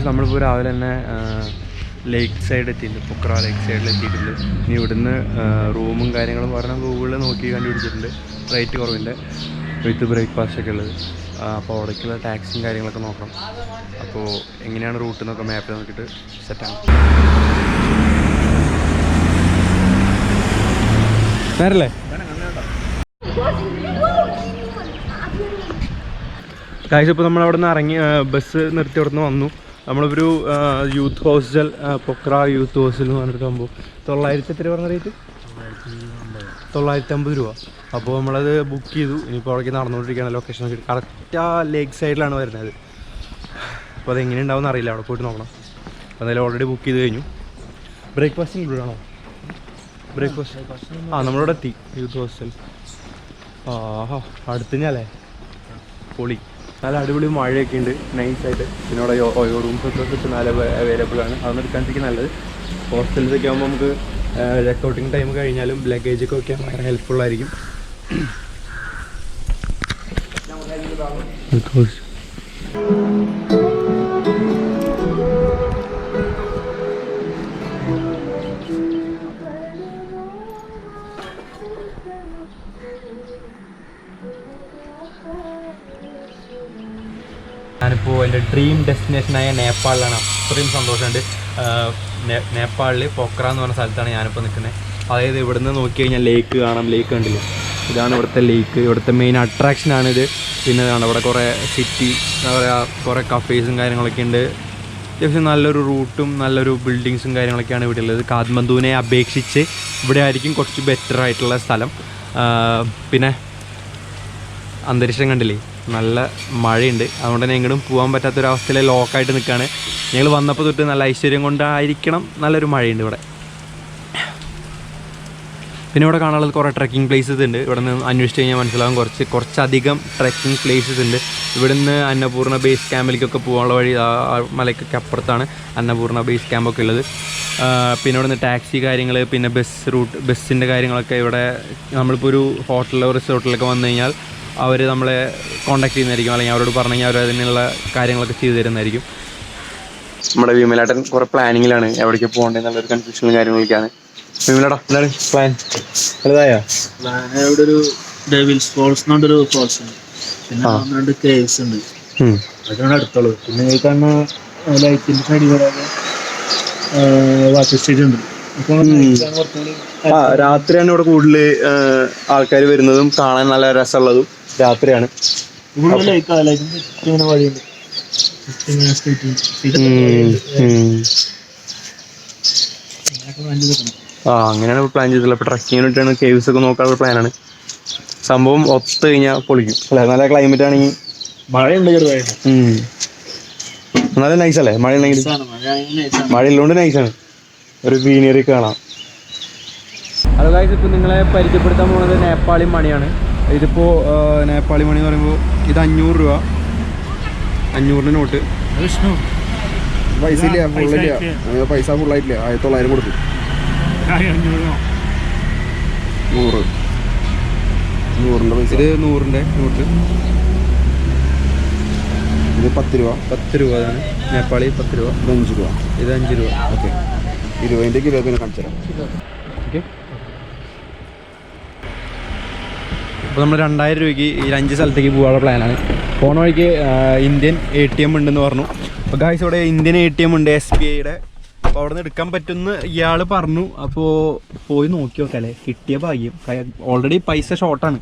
നമ്മളിപ്പോൾ രാവിലെ തന്നെ ലേക്ക് സൈഡ് എത്തിയിട്ടുണ്ട്, പൊക്ര ലേക്ക് സൈഡിൽ എത്തിയിട്ടുണ്ട്. ഇനി ഇവിടുന്ന് റൂമും കാര്യങ്ങളും പറഞ്ഞാൽ ഗൂഗിളിൽ നോക്കി കണ്ടുപിടിച്ചിട്ടുണ്ട്. റേറ്റ് കുറവില്ല, വിത്ത് ബ്രേക്ക്ഫാസ്റ്റ് ഒക്കെ ഉള്ളത്. അപ്പോൾ അവിടേക്കുള്ള ടാക്സിയും കാര്യങ്ങളൊക്കെ നോക്കണം. അപ്പോൾ എങ്ങനെയാണ് റൂട്ട് എന്നൊക്കെ മാപ്പിൽ നോക്കിയിട്ട് സെറ്റാണ്. വേറല്ലേ കാഴ്ച ഇപ്പോൾ നമ്മളവിടെ നിന്ന് ഇറങ്ങി ബസ് നിർത്തി അവിടെ നിന്ന് വന്നു. നമ്മളൊരു youth hostel, Pokhara youth hostel എന്ന് പറഞ്ഞിട്ട് ആകുമ്പോൾ 900 എത്ര പറഞ്ഞ റേറ്റ് 950 രൂപ. അപ്പോൾ നമ്മളത് ബുക്ക് ചെയ്തു. ഇനിയിപ്പോൾ അവിടേക്ക് നടന്നുകൊണ്ടിരിക്കുകയാണ്. ലൊക്കേഷൻ നോക്കിയിട്ട് കറക്റ്റ് ആ ലേക്ക് സൈഡിലാണ് വരുന്നത്. അപ്പോൾ അതെങ്ങനെ ഉണ്ടാവും അറിയില്ല, അവിടെ പോയിട്ട് നോക്കണം. അപ്പോൾ എന്തായാലും ഓൾറെഡി ബുക്ക് ചെയ്ത് കഴിഞ്ഞു. ബ്രേക്ക്ഫാസ്റ്റ് ഇൻക്ലൂഡ് ആണോ? ബ്രേക്ക്ഫാസ്റ്റ് നമ്മളിവിടെ എത്തി യൂത്ത് ഹോസ്റ്റൽ. അടുത്തല്ലേ പൊളി. നല്ല അടിപൊളി മഴയൊക്കെ ഉണ്ട്, നൈസായിട്ട്. പിന്നെ അവിടെ റൂംസൊക്കെ നല്ല അവൈലബിൾ ആണ്. അതൊന്നും എടുക്കാണ്ടിരിക്കും നല്ലത്. ഹോസ്റ്റൽസൊക്കെ ആകുമ്പോൾ നമുക്ക് ചെക്കൗട്ടിങ് ടൈം കഴിഞ്ഞാലും ലഗേജൊക്കെ വയ്ക്കാൻ ഭയങ്കര ഹെൽപ്ഫുള്ളായിരിക്കും. ഞാനിപ്പോൾ എൻ്റെ ഡ്രീം ഡെസ്റ്റിനേഷനായ നേപ്പാളിലാണ്. അത്രയും സന്തോഷമുണ്ട്. നേപ്പാളിൽ പൊക്ര എന്ന് പറഞ്ഞ സ്ഥലത്താണ് ഞാനിപ്പോൾ നിൽക്കുന്നത്. അതായത് ഇവിടുന്ന് നോക്കി കഴിഞ്ഞാൽ ലേക്ക് കാണാം. ലേക്ക് കണ്ടില്ലേ, ഇതാണ് ഇവിടുത്തെ ലേക്ക്. ഇവിടുത്തെ മെയിൻ അട്രാക്ഷനാണിത്. പിന്നെ ഇതാണ് ഇവിടെ കുറേ സിറ്റി, എന്താ പറയുക, കുറേ കഫേസും കാര്യങ്ങളൊക്കെ ഉണ്ട്. അത്യാവശ്യം നല്ലൊരു റൂട്ടും നല്ലൊരു ബിൽഡിങ്സും കാര്യങ്ങളൊക്കെയാണ് ഇവിടെ ഉള്ളത്. കാഠ്മണ്ഡുവിനെ അപേക്ഷിച്ച് ഇവിടെ ആയിരിക്കും കുറച്ച് ബെറ്റർ ആയിട്ടുള്ള സ്ഥലം. പിന്നെ അന്തരീക്ഷം കണ്ടില്ലേ, നല്ല മഴയുണ്ട്. അതുകൊണ്ട് തന്നെ എങ്ങോട്ടും പോകാൻ പറ്റാത്തൊരവസ്ഥയിൽ ലോക്കായിട്ട് നിൽക്കുകയാണ്. ഞങ്ങൾ വന്നപ്പോൾ തൊട്ട് നല്ല ഐശ്വര്യം കൊണ്ടായിരിക്കണം നല്ലൊരു മഴയുണ്ട് ഇവിടെ. പിന്നെ ഇവിടെ കാണാനുള്ളത് കുറേ ട്രെക്കിംഗ് പ്ലേസസ് ഉണ്ട്. ഇവിടെ നിന്ന് അന്വേഷിച്ച് കഴിഞ്ഞാൽ മനസ്സിലാവും കുറച്ചധികം ട്രെക്കിംഗ് പ്ലേസസ് ഉണ്ട്. ഇവിടെ നിന്ന് അന്നപൂർണ്ണ ബേസ് ക്യാമ്പിലേക്കൊക്കെ പോകാനുള്ള വഴി ആ മലയ്ക്കൊക്കെ അപ്പുറത്താണ് അന്നപൂർണ്ണ ബേസ് ക്യാമ്പൊക്കെ ഉള്ളത്. പിന്നെ ഇവിടെ നിന്ന് ടാക്സി കാര്യങ്ങൾ, പിന്നെ ബസ്സിൻ്റെ കാര്യങ്ങളൊക്കെ ഇവിടെ. നമ്മളിപ്പോൾ ഒരു ഹോട്ടലിലോ റിസോർട്ടിലൊക്കെ വന്നു കഴിഞ്ഞാൽ അവർ നമ്മളെ കോൺടാക്ട് ചെയ്യുന്നതായിരിക്കും, അല്ലെങ്കിൽ അവരോട് പറഞ്ഞു കഴിഞ്ഞാൽ അവർ അതിനുള്ള കാര്യങ്ങളൊക്കെ ചെയ്തു തരുന്നതായിരിക്കും. നമ്മുടെ വിമലേട്ടൻ കുറേ പ്ലാനിങ്ങിലാണ്, എവിടേക്ക് പോകേണ്ടതെന്നുള്ളൊരു കൺഫ്യൂഷനും കാര്യങ്ങളൊക്കെയാണ്. വിമലേട്ടാ, എന്താണ് പ്ലാൻ? വലുതായോ? ഇവിടെ ഒരു ഡെവിൾസ് ഫോൾസ് എന്നൊരു ഫോൾസ് ഉണ്ട്, പിന്നെ 2 കേവ്സ് ഉണ്ട്. അതൊക്കെയാണ് അടുത്തുള്ളത്. പിന്നെ ഈ കാണുന്ന ലൈറ്റിൻ്റെ സൈഡിൽ വാട്ടർ സ്റ്റേജ് ഉണ്ട്. രാത്രിയാണ് ഇവിടെ കൂടുതൽ ആൾക്കാർ വരുന്നതും കാണാൻ നല്ല രസമുള്ളതും രാത്രിയാണ്. വഴിയുണ്ട്. അങ്ങനെയാണ് പ്ലാൻ ചെയ്തിട്ടുള്ളത്. അപ്പോൾ ട്രക്കിങ്ങിന് വേണ്ടിയാണ്, കേവ്സ് ഒക്കെ നോക്കാനുള്ള പ്ലാനാണ്. സംഭവം ഒത്തു കഴിഞ്ഞാൽ പൊളിക്കും അല്ലേ? നല്ല ക്ലൈമറ്റ് ആണെങ്കിൽ. മഴയുണ്ട് നല്ല നൈസല്ലേ മഴ ഉണ്ടെങ്കിൽ? മഴ ഉള്ളതുകൊണ്ട് നൈസാണ്, ഒരു ഗ്രീനറി കാണാം. ഹലോ ഗൈസ്, ഇപ്പോൾ നിങ്ങളെ പരിചയപ്പെടുത്താൻ പോകുന്നത് നേപ്പാളി മണിയാണ്. ഇതിപ്പോൾ നേപ്പാളി മണി എന്ന് പറയുമ്പോൾ ഇത് 500 രൂപ, 500 നോട്ട്. പൈസ ഇല്ല, ഫുള്ളില്ല. പൈസ ഫുള്ളായിട്ടില്ല. 1900 കൊടുക്കും. 100 പൈസ. ഇത് 100ൻ്റെ നോട്ട്. ഇത് 10 രൂപ. 10 രൂപ അതാണ് നേപ്പാളി 10 രൂപ. ഇത് 5 രൂപ. ഇത് 5 രൂപ. ഓക്കെ, 20ൻ്റെ കിലോ പിന്നെ കാണിച്ചു തരാം. ഓക്കെ, അപ്പോൾ നമ്മൾ 2000 രൂപയ്ക്ക് ഈ 5 സ്ഥലത്തേക്ക് പോകാനുള്ള പ്ലാനാണ്. പോണ വഴിക്ക് ഇന്ത്യൻ ATM ഉണ്ടെന്ന് പറഞ്ഞു. അപ്പോൾ ഗായ്സ്, ഇവിടെ ഇന്ത്യൻ ATM ഉണ്ട്, SBIയുടെ. അപ്പോൾ അവിടെ നിന്ന് എടുക്കാൻ പറ്റുമെന്ന് ഇയാൾ പറഞ്ഞു. അപ്പോൾ പോയി നോക്കി നോക്കാം അല്ലേ, കിട്ടിയ ഭാഗ്യം. ഓൾറെഡി പൈസ ഷോർട്ടാണ്.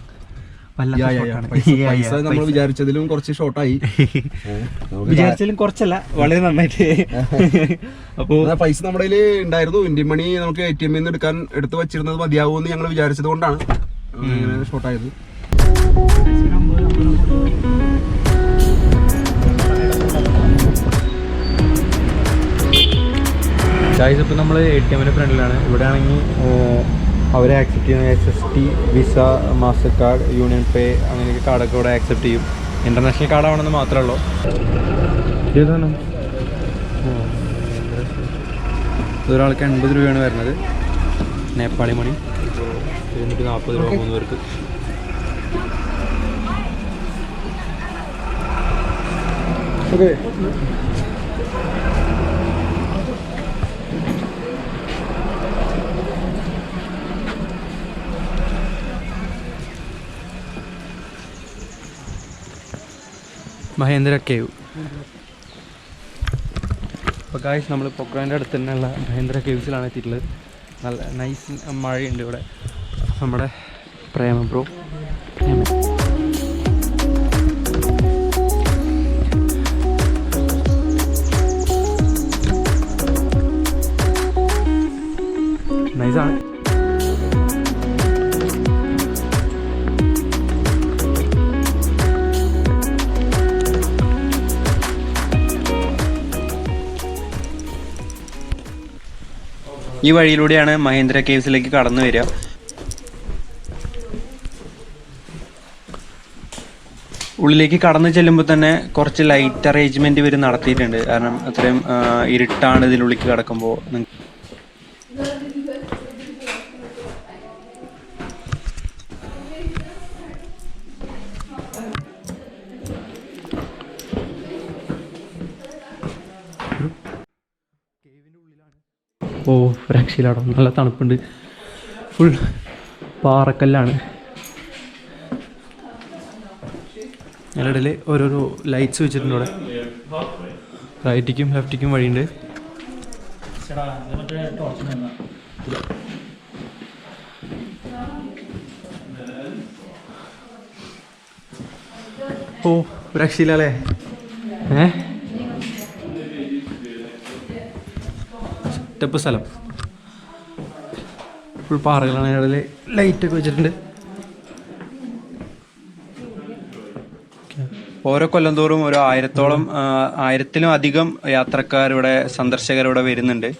പൈസ നമ്മൾ വിചാരിച്ചതിലും കുറച്ച് ഷോർട്ടായി. വിചാരിച്ചാലും കുറച്ചല്ല, വളരെ നന്നായിട്ട്. അപ്പോൾ പൈസ നമ്മുടെ കയ്യിൽ ഉണ്ടായിരുന്നു. ഇന്ത്യൻ മണി നമുക്ക് ATM നിന്ന് എടുത്ത് വെച്ചിരുന്നത് മതിയാവുമെന്ന് ഞങ്ങൾ വിചാരിച്ചത് കൊണ്ടാണ് ഷോർട്ടായത്. ഗൈസ്, ഇപ്പോൾ നമ്മൾ ATMൻ്റെ ഫ്രണ്ടിലാണ്. ഇവിടെ ആണെങ്കിൽ അവരെ ആക്സെപ്റ്റ് ചെയ്യുന്ന SST, Visa, Mastercard, UnionPay അങ്ങനെയൊക്കെ കാർഡൊക്കെ ഇവിടെ ആക്സെപ്റ്റ് ചെയ്യും. ഇൻ്റർനാഷണൽ കാർഡാണെന്ന് മാത്രമേ ഉള്ളൂ. ഇതാണ് ഒരാൾക്ക് 80 രൂപയാണ് വരുന്നത് നേപ്പാളി മണി. 240 രൂപ 3 പേർക്ക്. ഓക്കെ. മഹേന്ദ്ര കേവ്. അപ്പോൾ ഗായ്സ് നമ്മൾ പൊക്രാൻ്റെ അടുത്ത് തന്നെയുള്ള മഹേന്ദ്ര കേവ്സിലാണ് എത്തിയിട്ടുള്ളത്. നല്ല നൈസ് മഴയുണ്ട് ഇവിടെ. നമ്മുടെ പ്രേമ ബ്രോ നൈസാണ്. ഈ വഴിയിലൂടെയാണ് മഹേന്ദ്ര കേവ്സിലേക്ക് കടന്നു വരിക. ഉള്ളിലേക്ക് കടന്നു ചെല്ലുമ്പോൾ തന്നെ കുറച്ച് ലൈറ്റ് അറേഞ്ച്മെന്റ് ഇവർ നടത്തിയിട്ടുണ്ട്. കാരണം അത്രയും ഇരുട്ടാണ് ഇതിനുള്ളിലേക്ക് കടക്കുമ്പോൾ. ഓ രക്ഷയിലാടോ, നല്ല തണുപ്പുണ്ട്. ഫുൾ പാറക്കല്ലാണ്. അതിനിടയിൽ ഓരോരോ ലൈറ്റ്സ് വെച്ചിട്ടുണ്ട് ഇവിടെ. റൈറ്റിക്കും ലെഫ്റ്റിക്കും വഴിയുണ്ട്. ഓ രക്ഷയില്ലല്ലേ. സ്റ്റെപ്പ് സ്ഥലം ഫുൾ പാറകളാണ്. അതിനിടയിൽ ലൈറ്റൊക്കെ വെച്ചിട്ടുണ്ട്. ഓരോ കൊല്ലം തോറും ഒരു 1000-ത്തിലും അധികം യാത്രക്കാരിവിടെ, സന്ദർശകരിവിടെ വരുന്നുണ്ട്.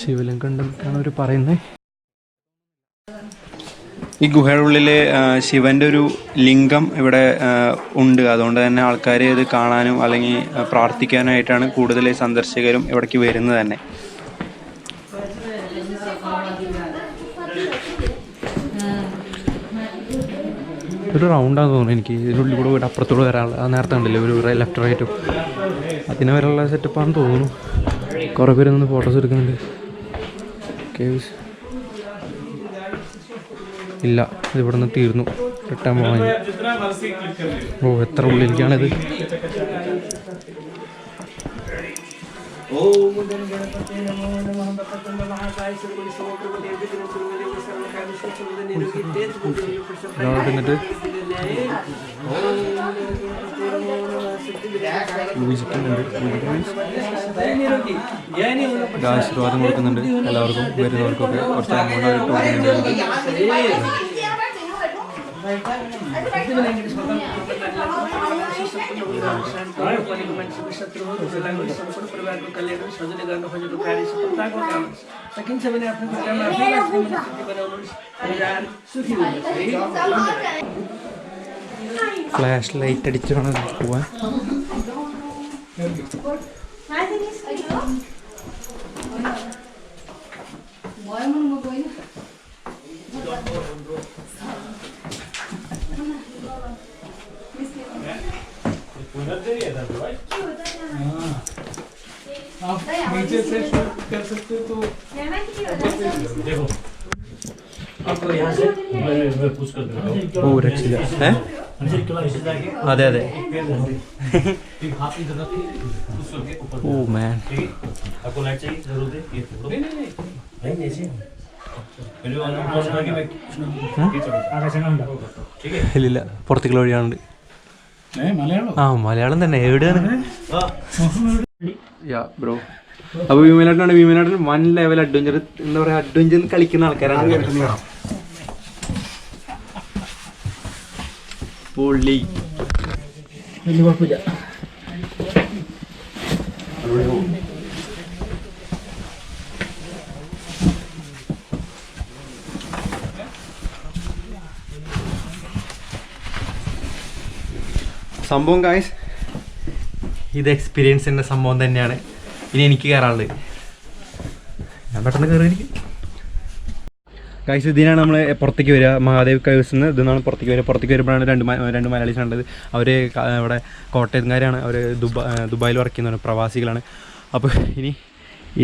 ശിവലിംഗം ഉണ്ടെന്നാണ് അവർ പറയുന്നത്. ഈ ഗുഹയുടെ ഉള്ളിൽ ശിവൻ്റെ ഒരു ലിംഗം ഇവിടെ ഉണ്ട്. അതുകൊണ്ട് തന്നെ ആൾക്കാർ ഇത് കാണാനും അല്ലെങ്കിൽ പ്രാർത്ഥിക്കാനായിട്ടാണ് കൂടുതൽ സന്ദർശകരും ഇവിടേക്ക് വരുന്നത് തന്നെ. ഒരു റൗണ്ടാന്ന് തോന്നുന്നു എനിക്ക്. ഇതിനുള്ളിൽ കൂടെ പോയിട്ട് അപ്പുറത്തോട് വരാനുള്ള നേരത്തെ ഉണ്ടല്ലോ ഒരു ലെഫ്റ്റ് റൈറ്റും, അതിന് വരെയുള്ള സെറ്റപ്പാണെന്ന് തോന്നുന്നു. കുറേ പേര് നിന്ന് ഫോട്ടോസ് എടുക്കുന്നുണ്ട്. കേവ്സ് ഇല്ല, ഇതിവിടെ നിന്ന് തീർന്നു. റിട്ടേൺ പോകാൻ. ഓ എത്ര ഉള്ളിലേക്കാണിത്. എന്നിട്ട് ആശീർവാദം കൊടുക്കുന്നുണ്ട് എല്ലാവർക്കും. വരുന്നവർക്കൊക്കെ കുറച്ച് എമൗണ്ട് കൊടുക്കുന്നുണ്ട്. ഫ്ലാഷ് ലൈറ്റ് അടിച്ച് വേണം പോവാൻ. नीचे से शूट कर सकते हो तो देखो आपको यहाँ से मैं पुश कर देता हूँ. ഓ രക്ഷയില്ല. അതെ അതെ. ഓ മാൻ. आपको लाइट चाहिए जरूर है. ये नहीं नहीं नहीं ऐसे वीडियो ऑन करके मैं आगे से ना ठीक है. ഇല്ലില്ല, പുറത്തേക്കുള്ള വഴിയാണുണ്ട്. ആ മലയാളം തന്നെ. എവിടെയാണ്? Yeah bro. അപ്പോൾ വിമനാട്ടനാണ്. വിമനാട്ടൻ വൺ ലെവൽ അഡ്വഞ്ചർ, എന്താ പറയുക, അഡ്വഞ്ചർ കളിക്കുന്ന ആൾക്കാരാണ്. പൊള്ളി. സംഭവം ഗായ്സ് ഇത് എക്സ്പീരിയൻസിൻ്റെ സംഭവം തന്നെയാണ്. ഇനി എനിക്ക് കയറാനുള്ളത്. ഞാൻ പെട്ടെന്ന് കയറിയിരിക്കും ഗായ്സ്. ഇതിനാണ് നമ്മൾ പുറത്തേക്ക് വരിക. മഹാദേവ് കൈവ്സിൽ നിന്ന് ഇതിനാണ് പുറത്തേക്ക് വരിക. പുറത്തേക്ക് വരുമ്പോഴാണ് രണ്ട് മലയാളീസ് ഉള്ളത്. അവർ ഇവിടെ കോട്ടയംകാരാണ്. അവർ ദുബായിൽ വർക്ക് ചെയ്യുന്നവരാണ്, പ്രവാസികളാണ്. അപ്പോൾ ഇനി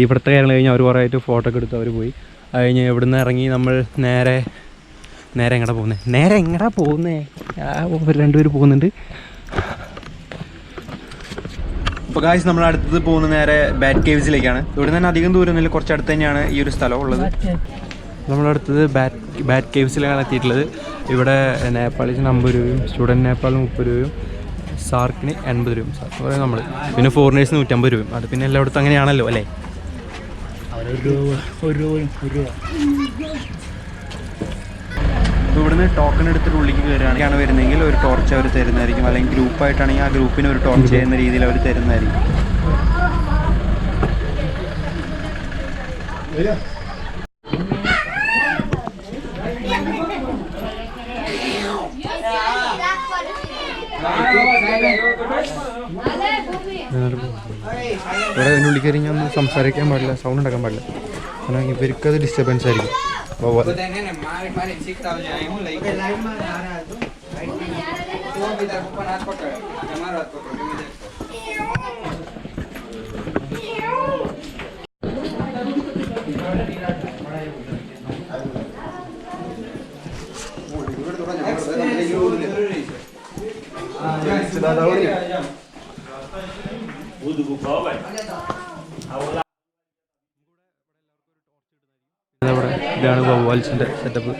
ഇവിടുത്തെ കാര്യങ്ങൾ കഴിഞ്ഞ് അവർ കുറേ ആയിട്ട് ഫോട്ടോ ഒക്കെ എടുത്ത് അവർ പോയി. അത് കഴിഞ്ഞ് ഇവിടുന്ന് ഇറങ്ങി നമ്മൾ നേരെ എങ്ങടാ പോകുന്നേ രണ്ടുപേർ പോകുന്നുണ്ട്. അപ്പോൾ ഗായ്സ് നമ്മൾ അടുത്തത് പോകുന്ന നേരെ ബാറ്റ് കേവ്സിലേക്കാണ്. ഇവിടെ നിന്ന് തന്നെ അധികം ദൂരമൊന്നുമില്ല, കുറച്ച് അടുത്ത് തന്നെയാണ് ഈ ഒരു സ്ഥലം ഉള്ളത്. നമ്മളടുത്തത് ബാറ്റ് കേവ്സിലാണ് എത്തിയിട്ടുള്ളത്. ഇവിടെ നേപ്പാളീസിന് 50 രൂപയും സ്റ്റുഡൻറ്റ് നേപ്പാളിന് 30 രൂപയും സാർക്കിന് 80 രൂപയും സാർക്ക് നമ്മൾ പിന്നെ ഫോറിനേഴ്സിന് 150 രൂപയും. അത് പിന്നെ എല്ലായിടത്തും അങ്ങനെയാണല്ലോ അല്ലേ. അപ്പോൾ ഇവിടുന്ന് ടോക്കൺ എടുത്തിട്ട് ഉള്ളിലേക്ക് കയറുകയാണ് വരുന്നതെങ്കിൽ ഒരു ടോർച്ച് അവർ തരുന്നതായിരിക്കും. അല്ലെങ്കിൽ ഗ്രൂപ്പായിട്ടാണെങ്കിൽ ആ ഗ്രൂപ്പിന് ഒരു ടോർച്ച് ചെയ്യുന്ന രീതിയിൽ അവർ തരുന്നതായിരിക്കും. ഇവിടെ അതിൻ്റെ ഉള്ളിൽ കയറി ഞാൻ സംസാരിക്കാൻ പാടില്ല, സൗണ്ട് ഉണ്ടാക്കാൻ പാടില്ല, കാരണം ഇവർക്കത് ഡിസ്റ്റർബൻസ് ആയിരിക്കും. ഇതാണ് വവ്വാൽസിൻ്റെ സെറ്റപ്പ്.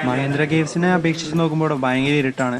മഹേന്ദ്ര കേവ്സിനെ അപേക്ഷിച്ച് നോക്കുമ്പോൾ ഭയങ്കര ഇരുട്ടാണ്.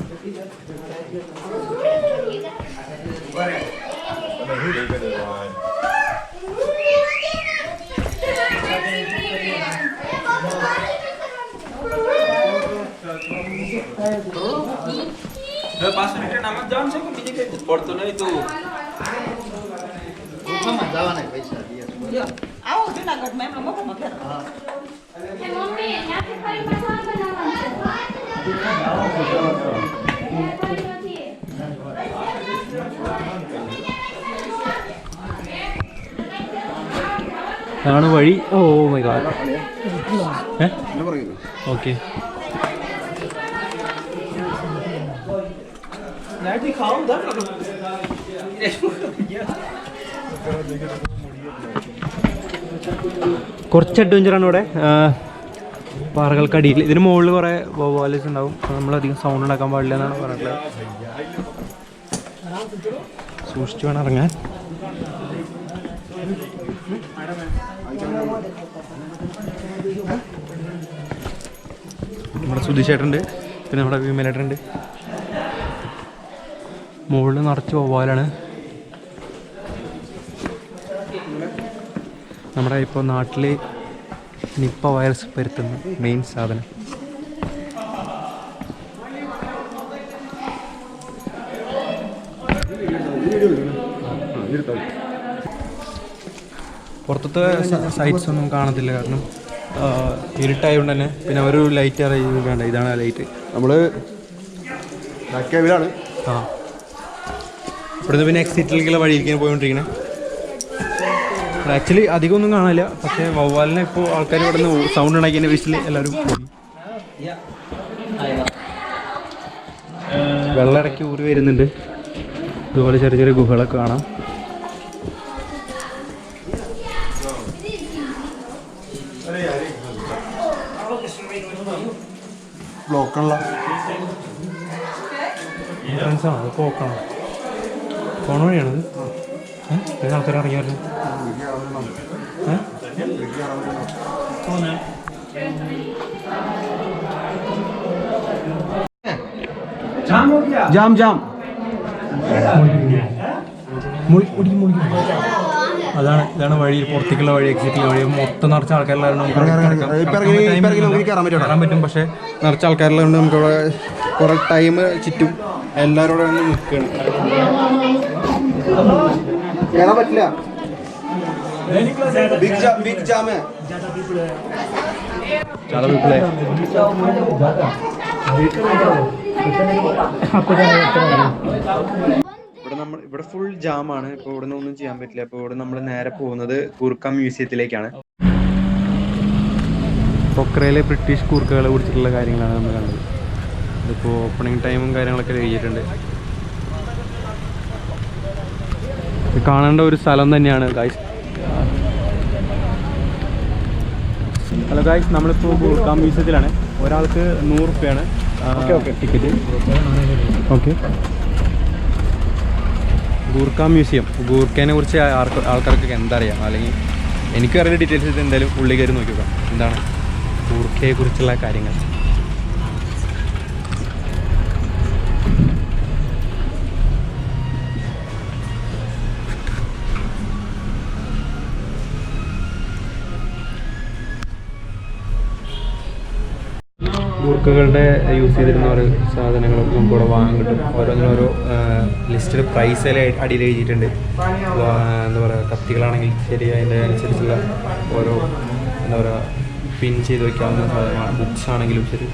അതാണ് വഴി. Oh my God. ഓക്കെ കുറച്ച് അഡ്വഞ്ചറാണ് ഇവിടെ. പാറകൾക്കടിയിൽ ഇതിന് മുകളിൽ കുറേ വവ്വാൽസ് ഉണ്ടാവും. നമ്മളധികം സൗണ്ട് ഉണ്ടാക്കാൻ പാടില്ല എന്നാണ് പറഞ്ഞിട്ടുള്ളത്. സൂക്ഷിച്ചു വേണം ഇറങ്ങാൻ. നമ്മുടെ സുധീഷേട്ടുണ്ട്, പിന്നെ നമ്മുടെ വിമലേട്ടുണ്ട്. മുകളിൽ നിറച്ച് വവ്വാലാണ്. നമ്മുടെ ഇപ്പോൾ നാട്ടിൽ നിപ്പ വൈറസ് പരത്തുന്ന മെയിൻ സാധനം. പുറത്തത്തെ സൈറ്റ്സ് ഒന്നും കാണത്തില്ല, കാരണം ഇരുട്ടായതുകൊണ്ട് തന്നെ. പിന്നെ ഒരു ലൈറ്റ് അറേഞ്ച് വേണ്ട. ഇതാണ് ആ ലൈറ്റ്. നമ്മൾ കേവിലാണ്. ആ ഇവിടുന്ന് പിന്നെ എക്സിറ്റിലേക്കുള്ള വഴിയിലേക്ക് പോയിക്കൊണ്ടിരിക്കണേ. ആക്ച്വലി അധികമൊന്നും കാണില്ല, പക്ഷേ വവ്വാലിനെ ഇപ്പോൾ ആൾക്കാർ ഇവിടെ നിന്ന് സൗണ്ട് ഉണ്ടാക്കിയതിൻ്റെ വീട്ടിൽ എല്ലാവരും പോയി. വെള്ളം ഇടയ്ക്ക് ഊറി വരുന്നുണ്ട്. ഇതുപോലെ ചെറിയ ചെറിയ ഗുഹകളൊക്കെ കാണാം. ബ്ലോക്കുള്ള ഫ്രണ്ട്സാണ് അത്. പോക്കണം പോണ വഴിയാണത്. ആൾക്കാർ ഇറങ്ങിയായിരുന്നു. ജാം ജാം ഇതാണ് വഴി, പുറത്തേക്കുള്ള വഴി, എക്സിറ്റുള്ള വഴി. മൊത്തം നിറച്ച ആൾക്കാരെല്ലാം കയറാൻ പറ്റും, പക്ഷേ നിറച്ച ആൾക്കാരെല്ലാം കൊണ്ട് നമുക്കിവിടെ കുറേ ടൈം ചുറ്റും എല്ലാവരോടും നിൽക്കുകയാണ്. കയറാൻ പറ്റില്ല, ബിഗ് ജാം है. చాలా పీపుల్ ഇവിടെ ഫുൾ ജാമാണ്. ഇപ്പോൾ ഇവിടെ നിന്ന് ഒന്നും ചെയ്യാൻ പറ്റില്ല. അപ്പോൾ ഇവിടെ നമ്മൾ നേരെ പോകുന്നത് ഗൂർഖ മ്യൂസിയത്തിലേക്കാണ്. പൊക്രയിലെ ബ്രിട്ടീഷ് കൂർക്കകളെ കുറിച്ചിട്ടുള്ള കാര്യങ്ങളാണ് നമ്മൾ കണ്ടത്. ഇതിപ്പോൾ ഓപ്പണിംഗ് ടൈമും കാര്യങ്ങളൊക്കെ കഴിഞ്ഞിട്ടുണ്ട്. ഇത് കാണേണ്ട ഒരു സ്ഥലം തന്നെയാണ് ഗായ്സ്. ഹലോ ഗായ്സ്, നമ്മളിപ്പോൾ ഗൂർഖ മ്യൂസിയത്തിലാണ്. ഒരാൾക്ക് 100 രൂപയാണ് ടിക്കറ്റ്. Okay, Gurkha museum. ഗൂർഖേനെ കുറിച്ച് ആൾക്കാർക്കൊക്കെ എന്താ അറിയാം, അല്ലെങ്കിൽ എനിക്കും അറിയുന്ന ഡീറ്റെയിൽസ് എന്തായാലും ഉള്ളിൽ കയറി നോക്കി നോക്കാം എന്താണ് ഗൂർഖയെ കുറിച്ചുള്ള കാര്യങ്ങൾ. ഗൂർഖകളുടെ യൂസ് ചെയ്തിരുന്ന ഓരോ സാധനങ്ങളൊക്കെ നമുക്ക് ഇവിടെ വാങ്ങാൻ കിട്ടും. ഓരോന്നിനോരോ ലിസ്റ്റിൽ പ്രൈസ് അടിയിൽ എഴുതിയിട്ടുണ്ട്. എന്താ പറയുക, കത്തികളാണെങ്കിൽ ശരി അതിൻ്റെ അനുസരിച്ചുള്ള ഓരോ എന്താ പറയുക പിൻ ചെയ്ത് വയ്ക്കാവുന്ന സാധനമാണ്. ബുക്സ് ആണെങ്കിലും ശരി.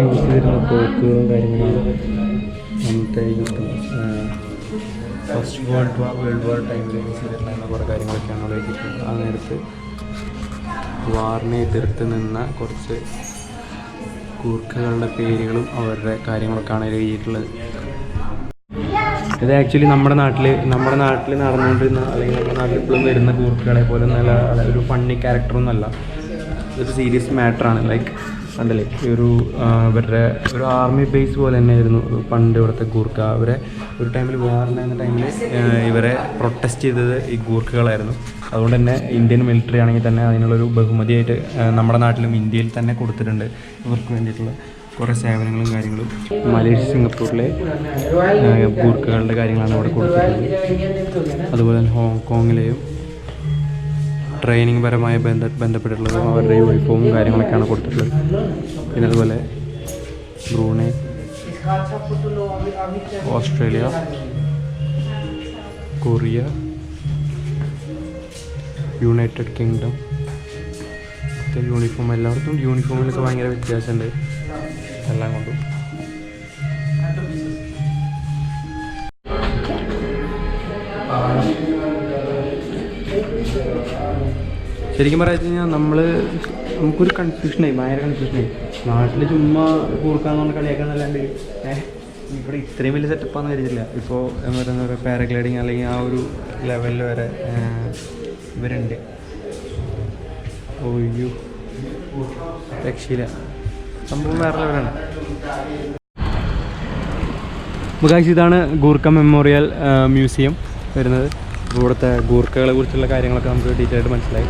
യൂസ് ചെയ്തിരുന്ന തോക്കുകളും കാര്യങ്ങളാണ്. അന്നത്തെ ഫസ്റ്റ് വേൾഡ് വാർ ടൈമിൽ യൂസ് ചെയ്തിട്ടുള്ള കുറേ കാര്യങ്ങളൊക്കെയാണ് അവിടെ വെച്ചിട്ടുള്ളത്. ആ നേരത്ത് വാറിനെ എതിർത്ത് നിന്ന കുറച്ച് ഗൂർഖകളുടെ പേരുകളും അവരുടെ കാര്യങ്ങളൊക്കെയാണ് എഴുതിയിട്ടുള്ളത്. ഇത് ആക്ച്വലി നമ്മുടെ നാട്ടിൽ നടന്നുകൊണ്ടിരുന്ന, അല്ലെങ്കിൽ നമ്മുടെ നാട്ടിൽ ഇപ്പോഴും വരുന്ന ഗൂർഖകളെ പോലെ നല്ല ഒരു ഫണ്ണി ക്യാരക്ടറൊന്നുമല്ല. ഇതൊരു സീരിയസ് മാറ്ററാണ്. ലൈക്ക് കണ്ടല്ലേ, ഈ ഇവരുടെ ഒരു ആർമി ബേസ് പോലെ തന്നെയായിരുന്നു പണ്ട് ഇവിടുത്തെ ഗൂർഖ. അവരെ ഒരു ടൈമിൽ വാറിനായിരുന്ന ടൈമിൽ ഇവരെ പ്രൊട്ടസ്റ്റ് ചെയ്തത് ഈ ഗൂർഖകളായിരുന്നു. അതുകൊണ്ട് തന്നെ ഇന്ത്യൻ മിലിറ്ററി ആണെങ്കിൽ തന്നെ അതിനുള്ളൊരു ബഹുമതിയായിട്ട് നമ്മുടെ നാട്ടിലും ഇന്ത്യയിൽ തന്നെ കൊടുത്തിട്ടുണ്ട് ഇവർക്ക് വേണ്ടിയിട്ടുള്ള കുറേ സേവനങ്ങളും കാര്യങ്ങളും. മലേഷ്യ, സിംഗപ്പൂരിലെ ഗൂർഖകളുടെ കാര്യങ്ങളാണ് ഇവിടെ കൊടുത്തിട്ടുള്ളത്. അതുപോലെ തന്നെ ഹോങ്കോങ്ങിലെയും ട്രെയിനിങ് പരമായി ബന്ധപ്പെട്ടിട്ടുള്ളതും അവരുടെ യൂണിഫോമും കാര്യങ്ങളൊക്കെയാണ് കൊടുത്തിട്ടുള്ളത്. പിന്നെ അതുപോലെ Brunei, Australia, Korea, United kingdom. Uniform എല്ലായിടത്തും യൂണിഫോമിലൊക്കെ ഭയങ്കര വ്യത്യാസമുണ്ട് എല്ലാം കൊണ്ടും. ശരിക്കും പറയാച്ചു കഴിഞ്ഞാൽ നമുക്കൊരു കൺഫ്യൂഷനായി, ഭയങ്കര കൺഫ്യൂഷനായി. നാട്ടിൽ ചുമ്മാ കൂർക്കാന്നുള്ള കളിയാക്കാന്നല്ലാണ്ട് ഇവിടെ ഇത്രയും വലിയ സെറ്റപ്പാന്ന് കരുതില്ല. ഇപ്പോൾ എന്താ പറയുക, പാരഗ്ലൈഡിങ് അല്ലെങ്കിൽ ആ ഒരു ലെവലിൽ വരെ ഇവരുണ്ട്. ഓയ്യോ, രക്ഷയില്ല, സംഭവം വേറെ ലെവലാണ്. ഗായ്സ്, ഇതാണ് ഗൂർഖ മെമ്മോറിയൽ മ്യൂസിയം വരുന്നത്. ഇവിടുത്തെ ഗൂർഖകളെ കുറിച്ചുള്ള കാര്യങ്ങളൊക്കെ നമുക്ക് ഡീറ്റെയിൽ ആയിട്ട് മനസ്സിലായി.